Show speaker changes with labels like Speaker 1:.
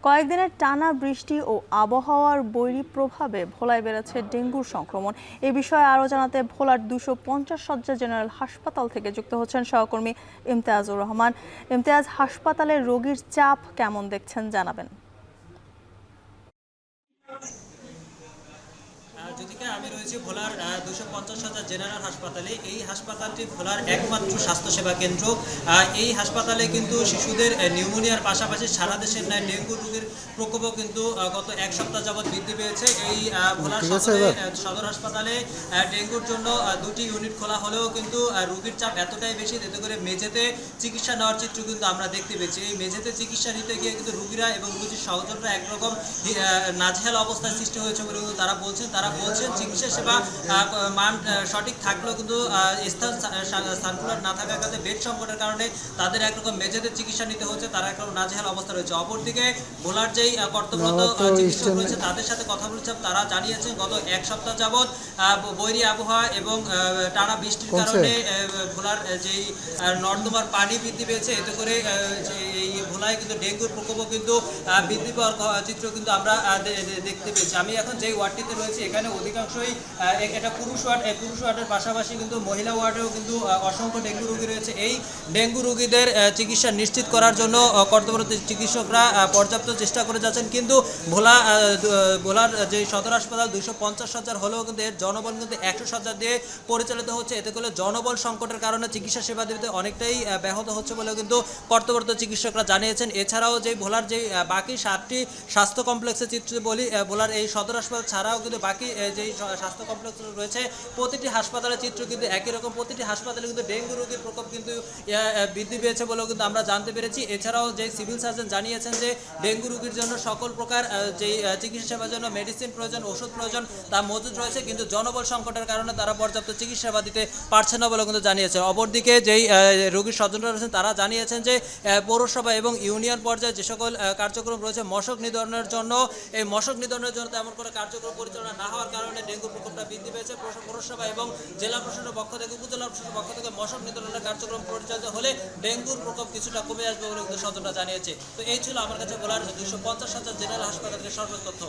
Speaker 1: কয়েকদিনের টানা বৃষ্টি ও আবহাওয়ার বৈরী প্রভাবে ভোলায় বেড়েছে ডেঙ্গুর সংক্রমণ। এ বিষয়ে আরও জানাতে ভোলার 250 শয্যা জেনারেল হাসপাতাল থেকে যুক্ত হচ্ছেন সহকর্মী ইমতিয়াজুর রহমান। ইমতিয়াজ, হাসপাতালে রোগীর চাপ কেমন দেখছেন জানাবেন।
Speaker 2: যদিকে আমি রয়েছি ভোলার 250 শয্যা জেনারেল হাসপাতালে। এই হাসপাতালটি ভোলার একমাত্র স্বাস্থ্যসেবা কেন্দ্র। এই হাসপাতালে কিন্তু শিশুদের নিউমোনিয়ার পাশাপাশি সারা দেশের ন্যায় ডেঙ্গু রোগের প্রকোপও কিন্তু গত এক সপ্তাহ যাবৎ বৃদ্ধি পেয়েছে। এই ভোলার সদর হাসপাতালে ডেঙ্গুর জন্য 2টি ইউনিট খোলা হলেও কিন্তু রোগীর চাপ এতটাই বেশি, এতে করে মেঝেতে চিকিৎসা নেওয়ার চিত্র কিন্তু আমরা দেখতে পেয়েছি। এই মেঝেতে চিকিৎসা নিতে গিয়ে কিন্তু রোগীরা এবং রোগীর সহযোগীরা একরকম নাজেহাল অবস্থার সৃষ্টি হয়েছে বলে কিন্তু তারা বলছেন চিকিৎসা সেবা মান সঠিক থাকলেও কিন্তু স্থান সার্কুলার না থাকার কারণে বেড সংকটের কারণে তাদের একরকম মেঝেতে চিকিৎসা নিতে হচ্ছে, তারা একরকম নাজেহাল অবস্থা রয়েছে। অপরদিকে ভোলার যেই কর্তব্যরত চিকিৎসক রয়েছে তাদের সাথে কথা বলেছিলাম, তারা জানিয়েছেন গত এক সপ্তাহ যাবৎ বৈরী আবহাওয়া এবং টানা বৃষ্টির কারণে ভোলার যেই নর্দমার পানি বৃদ্ধি পেয়েছে, এতে করে এই ভোলায় কিন্তু ডেঙ্গুর প্রকোপও কিন্তু বৃদ্ধি পাওয়ার চিত্র কিন্তু আমরা দেখতে পেয়েছি। আমি এখন যেই ওয়ার্ডটিতে রয়েছি এখানে অধিকাংশই এটা পুরুষ ওয়ার্ড। এই পুরুষ ওয়ার্ডের পাশাপাশি কিন্তু মহিলা ওয়ার্ডেও কিন্তু অসংখ্য ডেঙ্গু রোগী রয়েছে। এই ডেঙ্গু রোগীদের চিকিৎসা নিশ্চিত করার জন্য কর্তব্যরত চিকিৎসকরা পর্যাপ্ত চেষ্টা করে যাচ্ছেন, কিন্তু ভোলার যে সদর হাসপাতাল 250 শয্যার হলেও কিন্তু এর জনবল কিন্তু 100 শয্যা দিয়ে পরিচালিত হচ্ছে। এতে করে জনবল সংকটের কারণে চিকিৎসা সেবা দিতে অনেকটাই ব্যাহত হচ্ছে বলেও কিন্তু কর্তব্যরত চিকিৎসকরা জানিয়েছেন। এছাড়াও যে ভোলার যে বাকি 7টি স্বাস্থ্য কমপ্লেক্সের চিত্র বলি, ভোলার এই সদর হাসপাতাল ছাড়াও কিন্তু বাকি যেই স্বাস্থ্য কমপ্লেক্স রয়েছে প্রতিটি হাসপাতালের চিত্র কিন্তু একই রকম। প্রতিটি হাসপাতালে কিন্তু ডেঙ্গু রোগীর প্রকোপ কিন্তু বৃদ্ধি পেয়েছে বলেও কিন্তু আমরা জানতে পেরেছি। এছাড়াও যে সিভিল সার্জন জানিয়েছেন যে ডেঙ্গু রোগীর জন্য সকল প্রকার যেই চিকিৎসা সেবার জন্য মেডিসিন প্রয়োজন, ওষুধ প্রয়োজন তা মজুদ রয়েছে, কিন্তু জনবল সংকটের কারণে তারা পর্যাপ্ত চিকিৎসা সেবা দিতে পারছে না বলেও কিন্তু জানিয়েছেন। অপরদিকে যেই রোগীর স্বজনরা রয়েছেন তারা জানিয়েছেন যে পৌরসভা এবং ইউনিয়ন পর্যায়ে যে সকল কার্যক্রম রয়েছে মশক নিধনের জন্য, এই মশক নিধনের জন্য তেমন করে কার্যক্রম পরিচালনা না হওয়ার কারণে ডেঙ্গু প্রকোপটা বৃদ্ধি পেয়েছে। পৌরসভা এবং জেলা প্রশাসনের পক্ষ থেকে, উপজেলা প্রশাসনের পক্ষ থেকে মশক নিধনের কার্যক্রম পরিচালিত হলে ডেঙ্গুর প্রকোপ কিছুটা কমে আসবে বলে কিন্তু সদরটা জানিয়েছে। তো এই ছিল আমার কাছে বলার 250 শয্যা জেনারেল হাসপাতালের সর্বোচ্চ তথ্য।